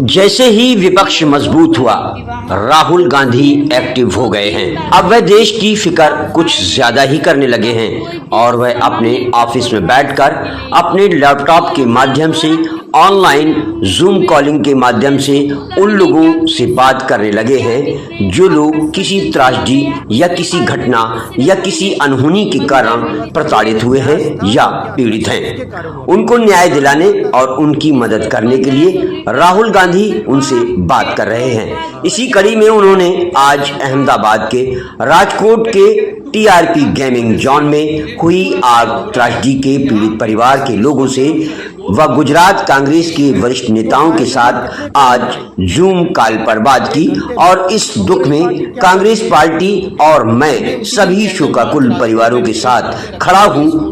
जैसे ही विपक्ष मजबूत हुआ, राहुल गांधी एक्टिव हो गए हैं। अब वह देश की फिक्र कुछ ज्यादा ही करने लगे हैं और वह अपने ऑफिस में बैठकर अपने लैपटॉप के माध्यम से ऑनलाइन जूम कॉलिंग के माध्यम से उन लोगों से बात करने लगे हैं जो लोग किसी त्रासदी या किसी घटना या किसी अनहोनी के कारण प्रताड़ित हुए हैं या पीड़ित हैं। उनको न्याय दिलाने और उनकी मदद करने के लिए राहुल गांधी उनसे बात कर रहे हैं। इसी कड़ी में उन्होंने आज अहमदाबाद के राजकोट के टीआरपी गेमिंग जोन में हुई आग त्रासदी के पीड़ित परिवार के लोगों से व गुजरात कांग्रेस के वरिष्ठ नेताओं के साथ आज जूम कॉल पर बात की और इस दुख में कांग्रेस पार्टी और मैं सभी शोकाकुल परिवारों के साथ खड़ा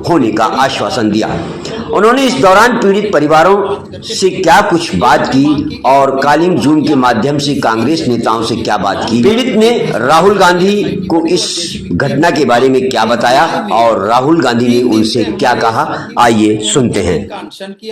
होने का आश्वासन दिया। उन्होंने इस दौरान पीड़ित परिवारों से क्या कुछ बात की और कॉलिंग जूम के माध्यम से कांग्रेस नेताओं से क्या बात की। पीड़ित ने राहुल गांधी को इस घटना के बारे में क्या बताया और राहुल गांधी ने उनसे क्या कहा, आइए सुनते हैं।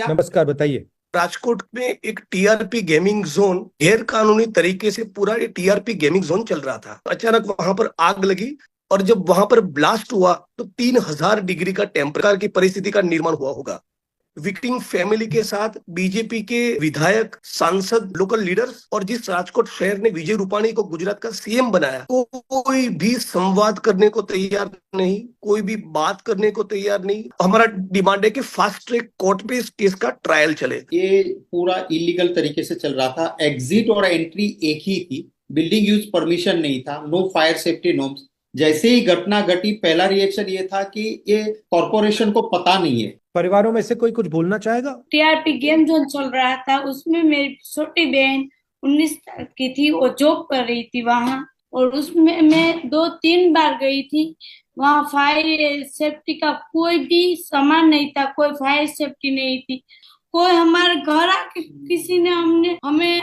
नमस्कार, बताइए। राजकोट में एक टीआरपी गेमिंग जोन गैर कानूनी तरीके से पूरा ये टीआरपी गेमिंग जोन चल रहा था। अचानक वहां पर आग लगी और जब वहां पर ब्लास्ट हुआ तो 3000 डिग्री का टेम्परेचर की परिस्थिति का निर्माण हुआ होगा। विक्टिम फैमिली के साथ बीजेपी के विधायक, सांसद, लोकल लीडर्स और जिस राजकोट शहर ने विजय रूपाणी को गुजरात का सीएम बनाया, कोई भी संवाद करने को तैयार नहीं, कोई भी बात करने को तैयार नहीं। हमारा डिमांड है कि फास्ट ट्रैक कोर्ट पे इस केस का ट्रायल चले। ये पूरा इलीगल तरीके से चल रहा था। एग्जिट और एंट्री एक ही थी, बिल्डिंग यूज परमिशन नहीं था, नो फायर सेफ्टी नॉर्म्स। जैसे ही घटना घटी, पहला रिएक्शन ये था कि ये कॉर्पोरेशन को पता नहीं है। परिवारों में से कोई कुछ बोलना चाहेगा? टीआरपी गेम जोन चल रहा था, उसमें मेरी छोटी बहन 19 साल की थी, वो जॉब कर रही थी वहाँ, और उसमें मैं 2-3 बार गई थी। वहाँ फायर सेफ्टी का कोई भी सामान नहीं था, कोई फायर सेफ्टी नहीं थी, कोई हमारे घर आके किसी ने हमें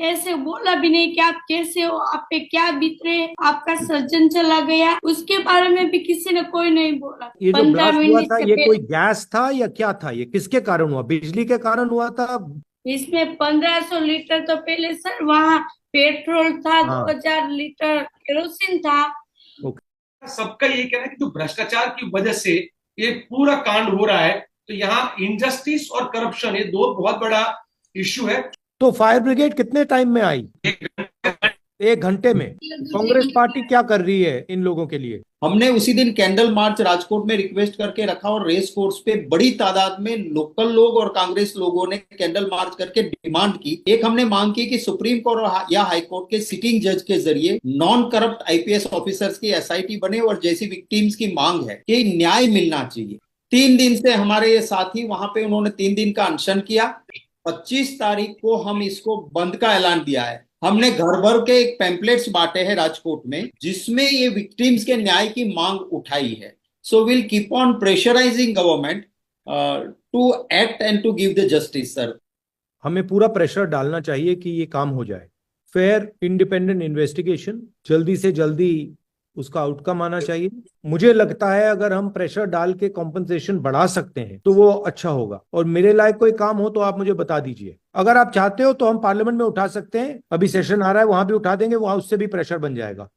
ऐसे बोला भी नहीं कि आप कैसे हो, आप पे क्या बीत रहे, आपका सर्जन चला गया, उसके बारे में भी किसी ने कोई नहीं बोला। ये जो ब्लास्ट हुआ था, ये कोई गैस था या क्या था? ये किसके कारण हुआ? बिजली के कारण हुआ था? इसमें 1500 लीटर तो पहले सर वहाँ पेट्रोल था, 2000 लीटर केरोसिन था। सबका ये कहना है कि जो भ्रष्टाचार की वजह से ये पूरा कांड हो रहा है, तो यहाँ इनजस्टिस और करप्शन, ये दो बहुत बड़ा इश्यू है। तो फायर ब्रिगेड कितने टाइम में आई? 1 घंटे में। कांग्रेस पार्टी क्या कर रही है इन लोगों के लिए? हमने उसी दिन कैंडल मार्च राजकोट में रिक्वेस्ट करके रखा और रेस कोर्स पे बड़ी तादाद में लोकल लोग और कांग्रेस लोगों ने कैंडल मार्च करके डिमांड की। एक हमने मांग की कि सुप्रीम कोर्ट या हाई कोर्ट के सिटिंग जज के जरिए नॉन करप्ट आईपीएस ऑफिसर्स की एसआईटी बने और जैसी विक्टिम्स की मांग है कि न्याय मिलना चाहिए। 3 दिन से हमारे ये साथी वहां पे, उन्होंने 3 दिन का अनशन किया। 25 तारीख को हम इसको बंद का ऐलान दिया है। हमने घर भर के एक पैम्पलेट्स बांटे हैं राजकोट में, जिसमें ये विक्टिम्स के न्याय की मांग उठाई है। So will keep on pressurising government to act and to give the justice. Sir, हमें पूरा प्रेशर डालना चाहिए कि ये काम हो जाए। फेयर इंडिपेंडेंट इन्वेस्टिगेशन, जल्दी से जल्दी उसका आउटकम आना चाहिए। मुझे लगता है अगर हम प्रेशर डाल के कॉम्पनसेशन बढ़ा सकते हैं तो वो अच्छा होगा। और मेरे लायक कोई काम हो तो आप मुझे बता दीजिए। अगर आप चाहते हो तो हम पार्लियामेंट में उठा सकते हैं, अभी सेशन आ रहा है, वहां भी उठा देंगे, वहां उससे भी प्रेशर बन जाएगा।